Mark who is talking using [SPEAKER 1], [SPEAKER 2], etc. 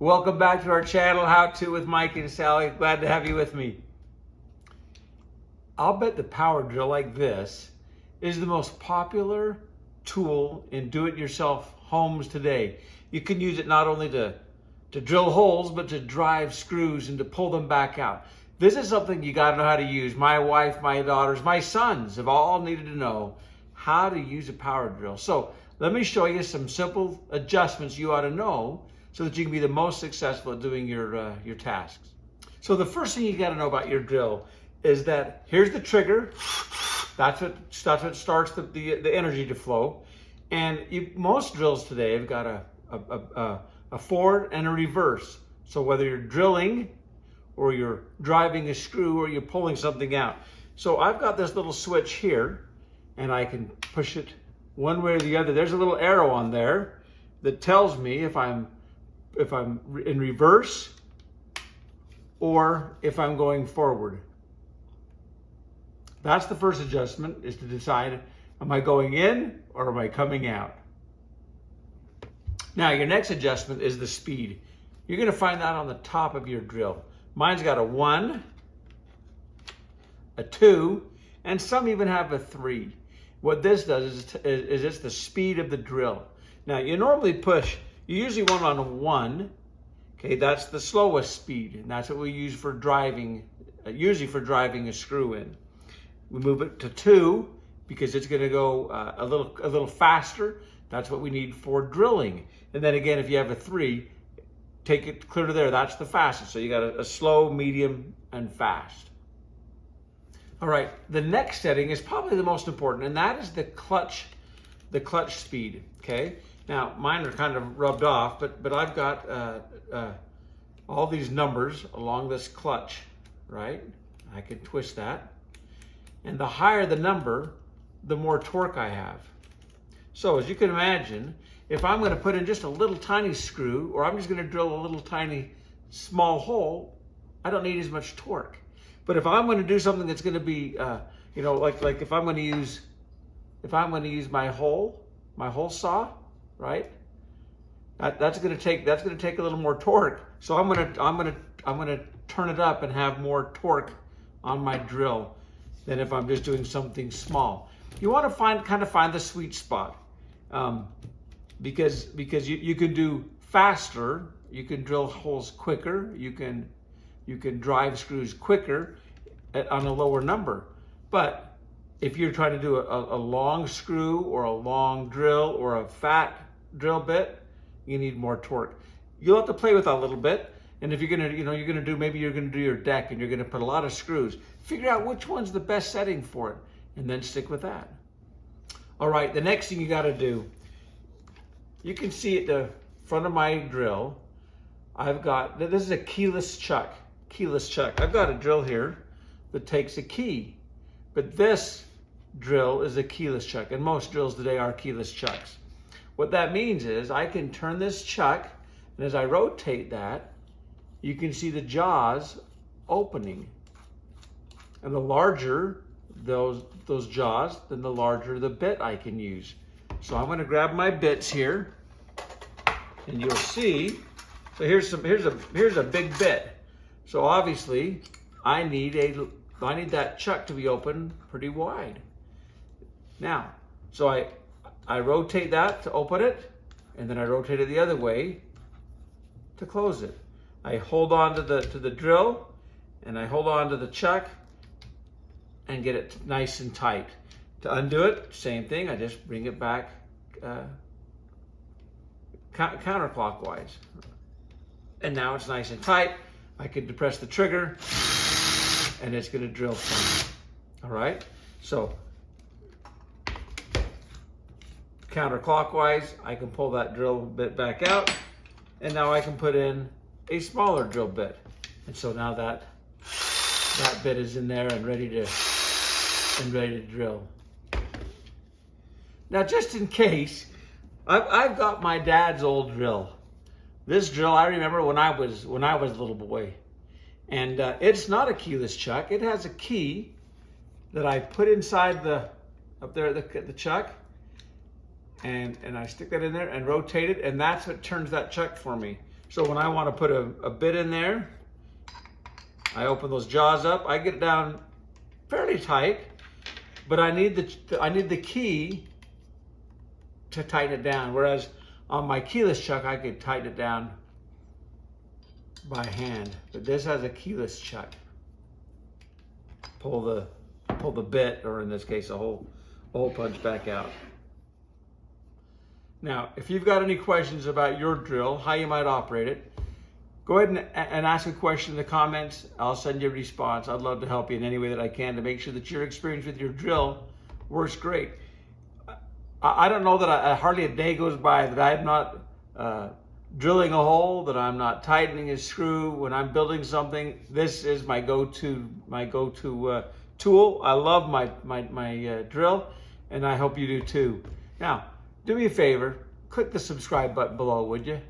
[SPEAKER 1] Welcome back to our channel, How To with Mike and Sally. Glad to have you with me. I'll bet the power drill like this is the most popular tool in do-it-yourself homes today. You can use it not only to drill holes, but to drive screws and to pull them back out. This is something you gotta know how to use. My wife, my daughters, my sons have all needed to know how to use a power drill. So let me show you some simple adjustments you ought to know so that you can be the most successful at doing your tasks. So the first thing you got to know about your drill is that here's the trigger. That's what starts the energy to flow. And most drills today have got a forward and a reverse. So whether you're drilling or you're driving a screw or you're pulling something out. So I've got this little switch here and I can push it one way or the other. There's a little arrow on there that tells me if I'm in reverse or if I'm going forward. That's the first adjustment, is to decide, am I going in or am I coming out? Now your next adjustment is the speed. You're going to find that on the top of your drill. Mine's got a 1, a 2, and some even have a 3. What this does is it's the speed of the drill. Now you normally push, you usually want on a 1, okay, that's the slowest speed, and that's what we use for driving, usually for driving a screw in. We move it to 2 because it's going to go a little faster. That's what we need for drilling. And then again, if you have a 3, take it clear to there. That's the fastest. So you got a slow, medium, and fast. All right, the next setting is probably the most important, and that is the clutch speed. Okay. Now, mine are kind of rubbed off, but I've got all these numbers along this clutch, right? I can twist that. And the higher the number, the more torque I have. So as you can imagine, if I'm going to put in just a little tiny screw, or I'm just going to drill a little tiny small hole, I don't need as much torque. But if I'm going to do something that's going to be, like if I'm going to use my hole saw, right? That's going to take a little more torque. So I'm going to turn it up and have more torque on my drill than if I'm just doing something small. You want to find the sweet spot, because you can do faster, you can drill holes quicker, you can drive screws quicker on a lower number. But if you're trying to do a long screw or a long drill or a fat drill bit, you need more torque. You'll have to play with that a little bit. And if you're gonna do your deck and you're gonna put a lot of screws, figure out which one's the best setting for it, and then stick with that. All right, the next thing you gotta do, you can see at the front of my drill, this is a keyless chuck. I've got a drill here that takes a key, but this drill is a keyless chuck, and most drills today are keyless chucks. What that means is I can turn this chuck, and as I rotate that, you can see the jaws opening. And the larger those jaws, then the larger the bit I can use. So I'm going to grab my bits here, and you'll see. So here's a big bit. So obviously I need that chuck to be open pretty wide. Now, so I rotate that to open it, and then I rotate it the other way to close it. I hold on to the drill, and I hold on to the chuck and get it nice and tight. To undo it, same thing. I just bring it back counterclockwise. And now it's nice and tight. I can depress the trigger, and it's going to drill for me. All right? So counterclockwise, I can pull that drill bit back out, and now I can put in a smaller drill bit. And so now that bit is in there and ready to drill. Now, just in case, I've got my dad's old drill. This drill I remember when I was a little boy, and it's not a keyless chuck. It has a key that I put inside the chuck, and I stick that in there and rotate it, and that's what turns that chuck for me. So when I want to put a bit in there, I open those jaws up. I get it down fairly tight, but I need the key to tighten it down. Whereas on my keyless chuck, I could tighten it down by hand, but this has a keyless chuck. Pull the bit, or in this case, a hole punch back out. Now, if you've got any questions about your drill, how you might operate it, go ahead and ask a question in the comments. I'll send you a response. I'd love to help you in any way that I can to make sure that your experience with your drill works great. I don't know that hardly a day goes by that I'm not drilling a hole, that I'm not tightening a screw. When I'm building something, this is my go-to tool. I love my drill, and I hope you do too. Now, do me a favor, click the subscribe button below, would you?